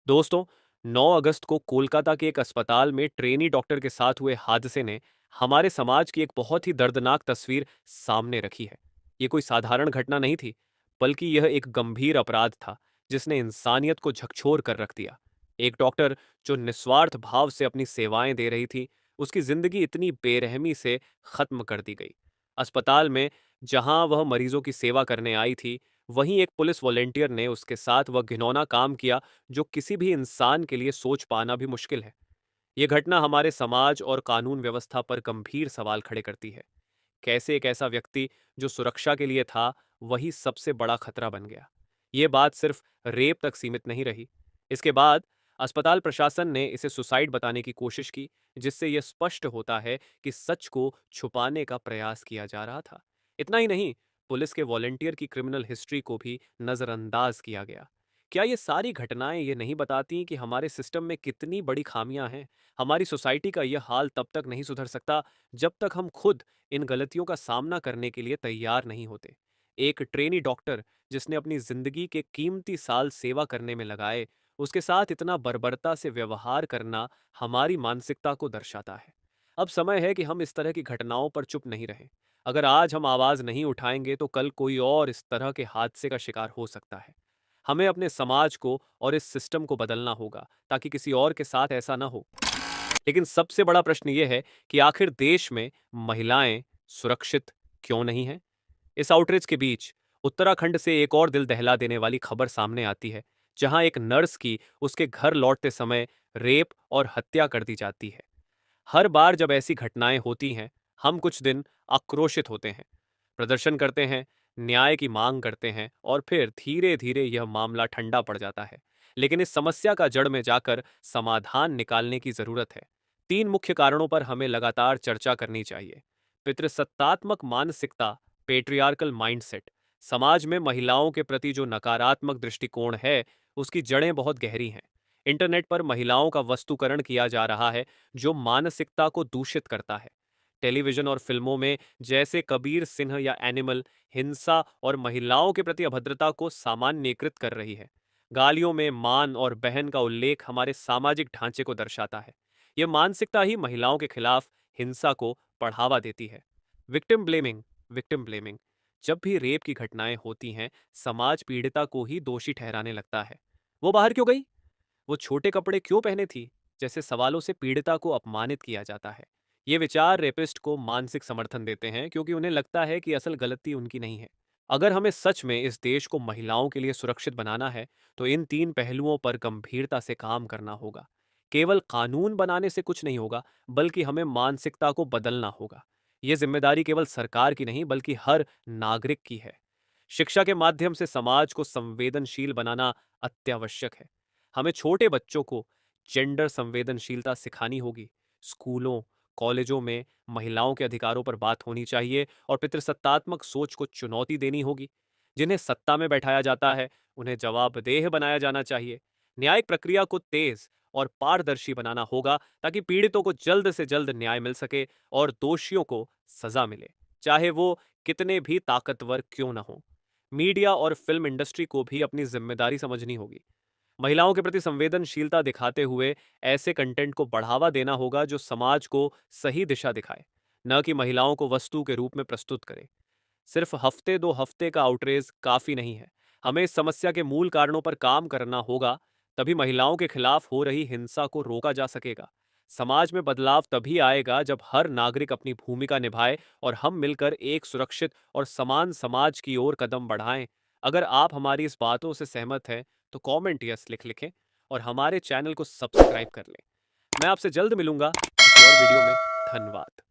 दोस्तों, 9 अगस्त को कोलकाता के एक अस्पताल में ट्रेनी डॉक्टर के साथ हुए हादसे ने हमारे समाज की एक बहुत ही दर्दनाक तस्वीर सामने रखी है। ये कोई साधारण घटना नहीं थी, बल्कि यह एक गंभीर अपराध था जिसने इंसानियत को झकझोर कर रख दिया। एक डॉक्टर जो निस्वार्थ भाव से अपनी सेवाएं दे रही थी, उसकी जिंदगी इतनी बेरहमी से खत्म कर दी गई। अस्पताल में जहां वह मरीजों की सेवा करने आई थी, वहीं एक पुलिस वॉलेंटियर ने उसके साथ वह घिनौना काम किया जो किसी भी इंसान के लिए सोच पाना भी मुश्किल है। यह घटना हमारे समाज और कानून व्यवस्था पर गंभीर सवाल खड़े करती है। कैसे एक ऐसा व्यक्ति जो सुरक्षा के लिए था, वही सबसे बड़ा खतरा बन गया। ये बात सिर्फ रेप तक सीमित नहीं रही। इसके बाद अस्पताल प्रशासन ने इसे सुसाइड बताने की कोशिश की, जिससे यह स्पष्ट होता है कि सच को छुपाने का प्रयास किया जा रहा था। इतना ही नहीं, पुलिस के वॉलेंटियर की क्रिमिनल हिस्ट्री को भी नजरअंदाज किया गया। क्या ये सारी घटनाएं ये नहीं बताती कि हमारे सिस्टम में कितनी बड़ी खामियां हैं? हमारी सोसाइटी का यह हाल तब तक नहीं सुधर सकता जब तक हम खुद इन गलतियों का सामना करने के लिए तैयार नहीं होते। एक ट्रेनी डॉक्टर जिसने अपनी जिंदगी के कीमती साल सेवा करने में लगाए, उसके साथ इतना बर्बरता से व्यवहार करना हमारी मानसिकता को दर्शाता है। अब समय है कि हम इस तरह की घटनाओं पर चुप नहीं रहें। अगर आज हम आवाज नहीं उठाएंगे तो कल कोई और इस तरह के हादसे का शिकार हो सकता है। हमें अपने समाज को और इस सिस्टम को बदलना होगा ताकि किसी और के साथ ऐसा ना हो। लेकिन सबसे बड़ा प्रश्न ये है कि आखिर देश में महिलाएं सुरक्षित क्यों नहीं हैं? इस आउटरीच के बीच उत्तराखंड से एक और दिल दहला देने वाली खबर सामने आती है, जहां एक नर्स की उसके घर लौटते समय रेप और हत्या कर दी जाती है। हर बार जब ऐसी घटनाएं होती हैं, हम कुछ दिन आक्रोशित होते हैं, प्रदर्शन करते हैं, न्याय की मांग करते हैं और फिर धीरे धीरे यह मामला ठंडा पड़ जाता है। लेकिन इस समस्या का जड़ में जाकर समाधान निकालने की जरूरत है। 3 मुख्य कारणों पर हमें लगातार चर्चा करनी चाहिए। पितृसत्तात्मक मानसिकता, पेट्रियार्कल माइंडसेट। समाज में महिलाओं के प्रति जो नकारात्मक दृष्टिकोण है, उसकी जड़ें बहुत गहरी हैं। इंटरनेट पर महिलाओं का वस्तुकरण किया जा रहा है, जो मानसिकता को दूषित करता है। टेलीविजन और फिल्मों में जैसे कबीर सिंह या एनिमल हिंसा और महिलाओं के प्रति अभद्रता को सामान्यीकृत कर रही है। गालियों में मान और बहन का उल्लेख हमारे सामाजिक ढांचे को दर्शाता है। यह मानसिकता ही महिलाओं के खिलाफ हिंसा को बढ़ावा देती है। Victim blaming. विक्टिम ब्लेमिंग जब भी रेप की घटनाएं होती हैं, समाज पीड़िता को ही दोषी ठहराने लगता है। वो बाहर क्यों गई? वो छोटे कपड़े क्यों पहने थी? जैसे सवालों से पीड़िता को अपमानित किया जाता है। ये विचार रेपिस्ट को मानसिक समर्थन देते हैं, क्योंकि उन्हें लगता है कि असल गलती उनकी नहीं है। अगर हमें सच में इस देश को महिलाओं के लिए सुरक्षित बनाना है, तो इन 3 पहलुओं पर गंभीरता से काम करना होगा। केवल कानून बनाने से कुछ नहीं होगा, बल्कि हमें मानसिकता को बदलना होगा। ये जिम्मेदारी केवल सरकार की नहीं, बल्कि हर नागरिक की है। शिक्षा के माध्यम से समाज को संवेदनशील बनाना अत्यावश्यक है। हमें छोटे बच्चों को जेंडर संवेदनशीलता सिखानी होगी। स्कूलों, कॉलेजों में महिलाओं के अधिकारों पर बात होनी चाहिए और पितृसत्तात्मक सोच को चुनौती देनी होगी। जिन्हें सत्ता में बैठाया जाता है, उन्हें जवाबदेह बनाया जाना चाहिए। न्यायिक प्रक्रिया को तेज और पारदर्शी बनाना होगा, ताकि पीड़ितों को जल्द से जल्द न्याय मिल सके और दोषियों को सजा मिले, चाहे वो कितने भी ताकतवर क्यों न हो। मीडिया और फिल्म इंडस्ट्री को भी अपनी जिम्मेदारी समझनी होगी। महिलाओं के प्रति संवेदनशीलता दिखाते हुए ऐसे कंटेंट को बढ़ावा देना होगा जो समाज को सही दिशा दिखाए, न कि महिलाओं को वस्तु के रूप में प्रस्तुत करे। सिर्फ हफ्ते 2 हफ्ते का आउटरीच काफी नहीं है। हमें इस समस्या के मूल कारणों पर काम करना होगा, तभी महिलाओं के खिलाफ हो रही हिंसा को रोका जा सकेगा। समाज में बदलाव तभी आएगा जब हर नागरिक अपनी भूमिका निभाए और हम मिलकर एक सुरक्षित और समान समाज की ओर कदम बढ़ाएं। अगर आप हमारी इस बातों से सहमत हैं, तो कमेंट यस लिखें और हमारे चैनल को सब्सक्राइब कर लें। मैं आपसे जल्द मिलूंगा किसी और वीडियो में। धन्यवाद।